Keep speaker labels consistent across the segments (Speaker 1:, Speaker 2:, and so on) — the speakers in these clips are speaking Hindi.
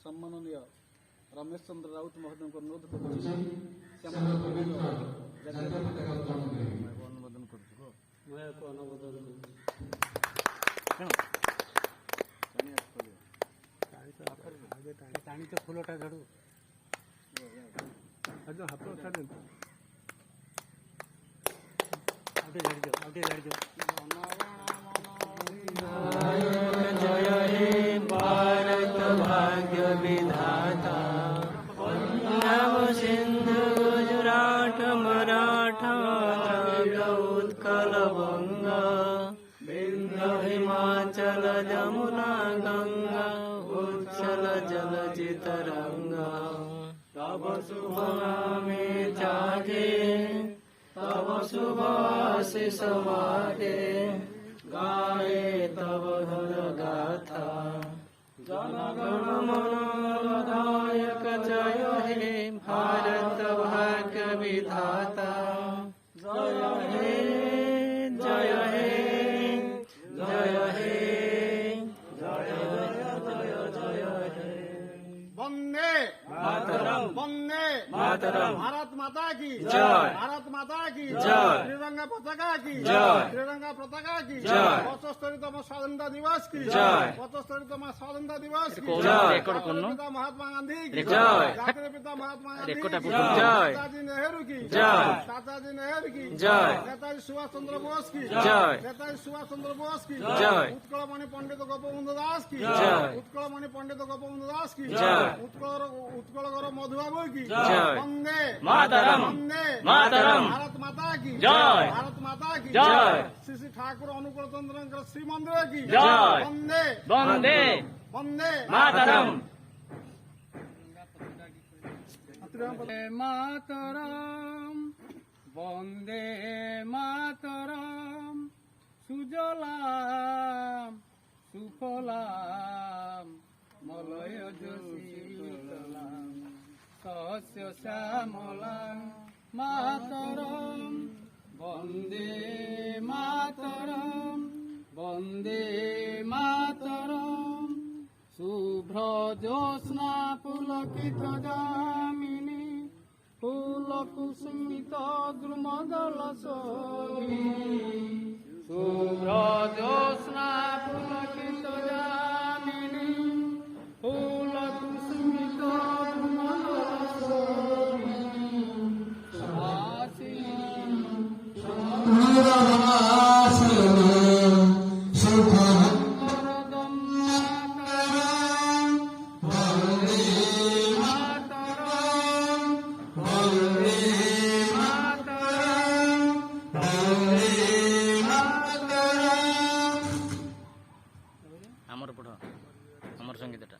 Speaker 1: सम्माननीय रमेश चंद्र राउत महोदय को अनुरोध कर अनुमोदन कर फूलटा झाड़ू हाथ छाड़ जय हे भारत भाग्य विधाता पंजाब सिंधु गुजरात मराठा द्रविड़ उत्कल बंगा विंध्य हिमाचल जमुना गंगा उच्छल जलचित रंगा तब शुभ नामे जागे तब शुभ आशीष मागे गाए तब हर गाथा जनगण मनोदायक जय हे भारत भाग्य विधाता जय हे जय हे जय हे जय जय जय हे वंदे मातरम वंदे मातरम भारत माता की जय भारत माता की जय त्रिरंगा पताका की जय त्रिरंगा पताका की जय 75तम स्वाधीनता दिवस की जय 75तम स्वाधीनता दिवस की जय पिता महात्मा गांधी की जय जातिर पिता महात्मा गांधी की जय नेताजी नेहरू की जय चाचाजी नेहरू की जय नेताजी सुभाष चंद्र बोस की जय नेताजी सुभाष चंद्र बोस की जय उत्कलमणि पंडित गोपबंधु दास की जय उत्कलमणि पंडित गोपबंधु दास की जय उत्कलगर मधुबाबू की जय वंदे मातरम वंदे मातरम भारत माता की जय भारत माता की जय श्री श्री ठाकुर अनुकूल चंद्र श्री मंदिर की जय वंदे वंदे वंदे मातरम मातरम वंदे मातरम सुजलाम सुफलाम मलयज शीतलाम शस्य श्यामलाम मातरम वंदे मातरम वंदे मातरम शुभ्र ज्योत्स्ना पुलकित जामिनी फूल कुसुमित द्रुमदल शोभिनी शुभ्र ज्योत्स्ना पुलकित जामिनी फूल कुसुमित द्रुमदल शोभिनी ଆମର ପଢ ଆମର ସଂଗୀତଟା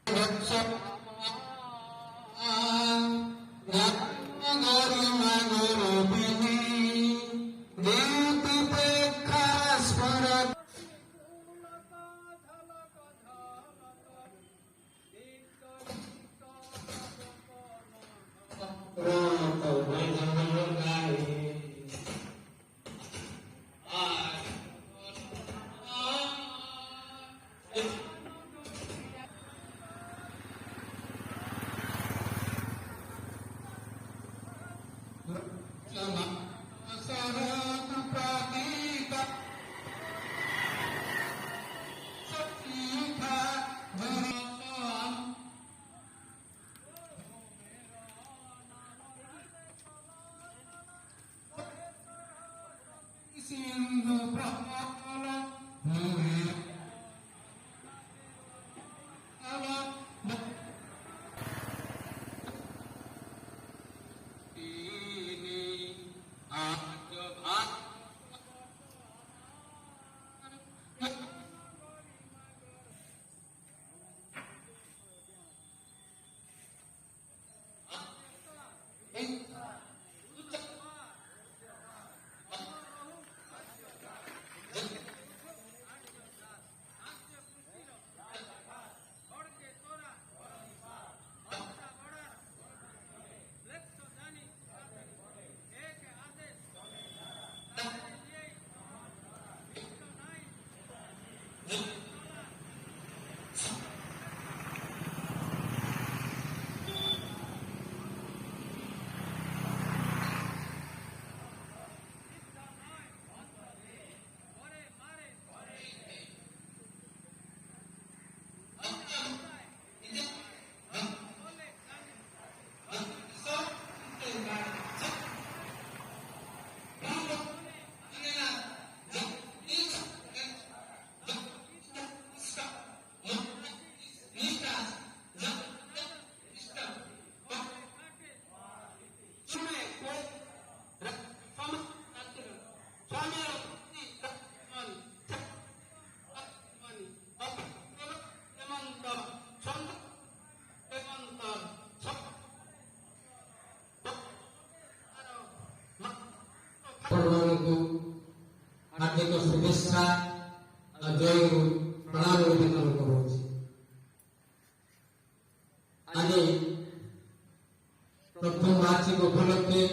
Speaker 2: प्रथम वार्षिक उपलक्षे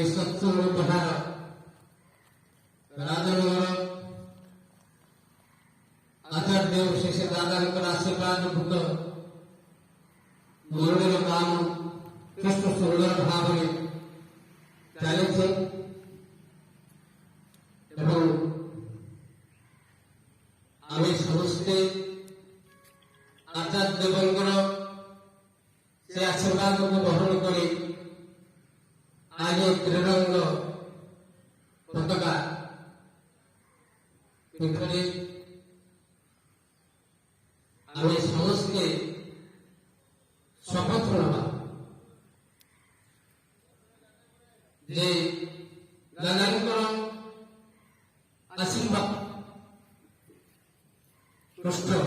Speaker 2: सत्संग बिहार राजनगर आचार्य देव शेषे दादा आशीर्वाद भूत मंदिर काम कृष्ण सुंदर भाव चली आम समस्ते आचार्य देवंकर से आशीर्वाद को ग्रहण कर आज त्रिरंग पताका पीठरे आम समस्ते शपथ नवा जे दादांकर आशीर्वाद कृष्ण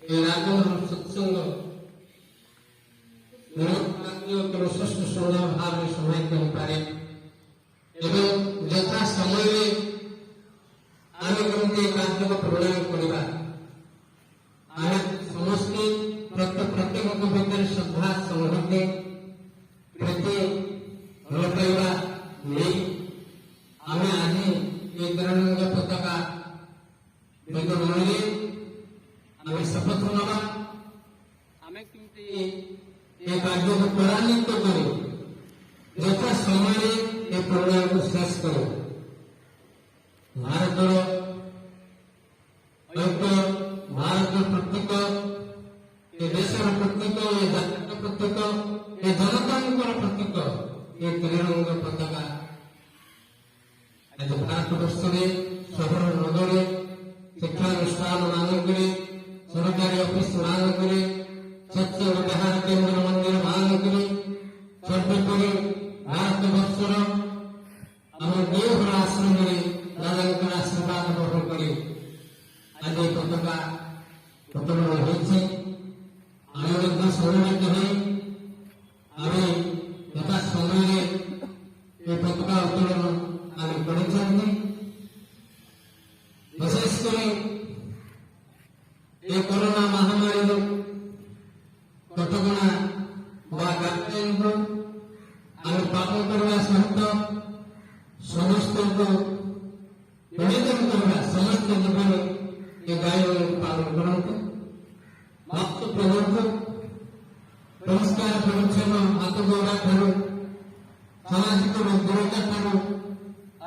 Speaker 2: राजन सत्संग षष्ठ सुंदर भाव में समय करें यथा समय आम कमी कार्य को प्रणाम करवा समस्ते प्रत्येक भीतर श्रद्धा संहति प्रति भल पाइबा नहीं आम आज ये तिरंगा पताका मन आम शपथ नवा आम ये कार्य को त्वरान्वित कर यथा समय ये प्रोग्राम को शेष कर भारत ऐक्य भारत प्रतीक ये देश प्रतीक ये जाति प्रतीक ये जनता प्रतीक ये त्रिरंग पताका आज भारत वर्ष में सहर नगर शिक्षानुष्ठान मानक सरकारी ऑफिस मानक सत्संग बिहार केंद्र मंदिर मानक सर्वोपरि भारत वर्षर आम देवघर आश्रम में दादा आशीर्वाद ग्रहण कर आज पताका उत्तोलन होती आम सम्मानित हो यथा समय पताका उत्तोलन आम कर विशेषकर ये कोरोना महामारी कटकणा गाइडलाइन को आम पालन करने सहित समस्त को निवेदन करवा समस्त जीवन ये गाइडलाइन पालन करते मास्क पहनते परिष्कार परिच्छन्न हाथ जोड़ा ठार सामाजिक दूरता ठार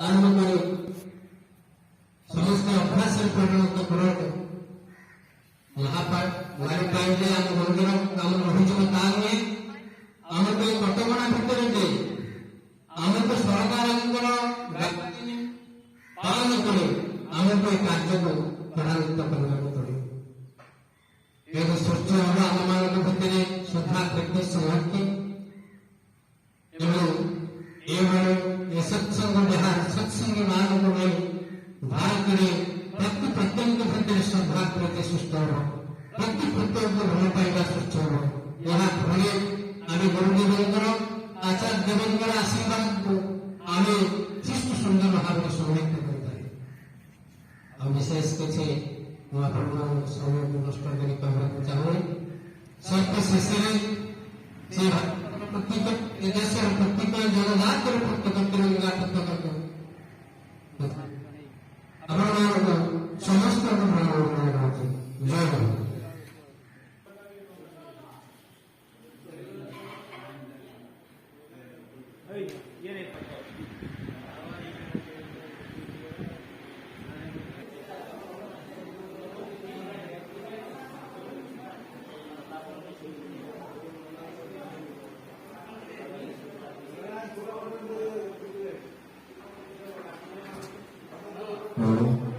Speaker 2: आरंभ कर समस्त अभ्यास परिणत करते गाड़ी पाइले आम मंदिर आम रही आम को कटकणा भितर आम को सरकार पालन कर आम को कार्य को त्वरान्वित करने पड़े एक स्वच्छ भाव आम मान भितर श्रद्धा प्रति संहति ये सत्संग बिहार सत्संग मान को भारत में प्रत्येक भितर श्रद्धा प्रति सृष्टि हो प्रत्येक भल पाइबा सृष्टि हो यहाँ फल आम गुरुदेवंकर आचार्य देवंकर आशीर्वाद को आम शिष्ट सुंदर भाव में संरक्षित करें विशेष किसी समय को नष्ट कर चाहूँ सर्वशेष प्रत्येक देश प्रत्येक जनजात प्रत्येक तिरंगा पताका को समस्त जय हो
Speaker 3: No.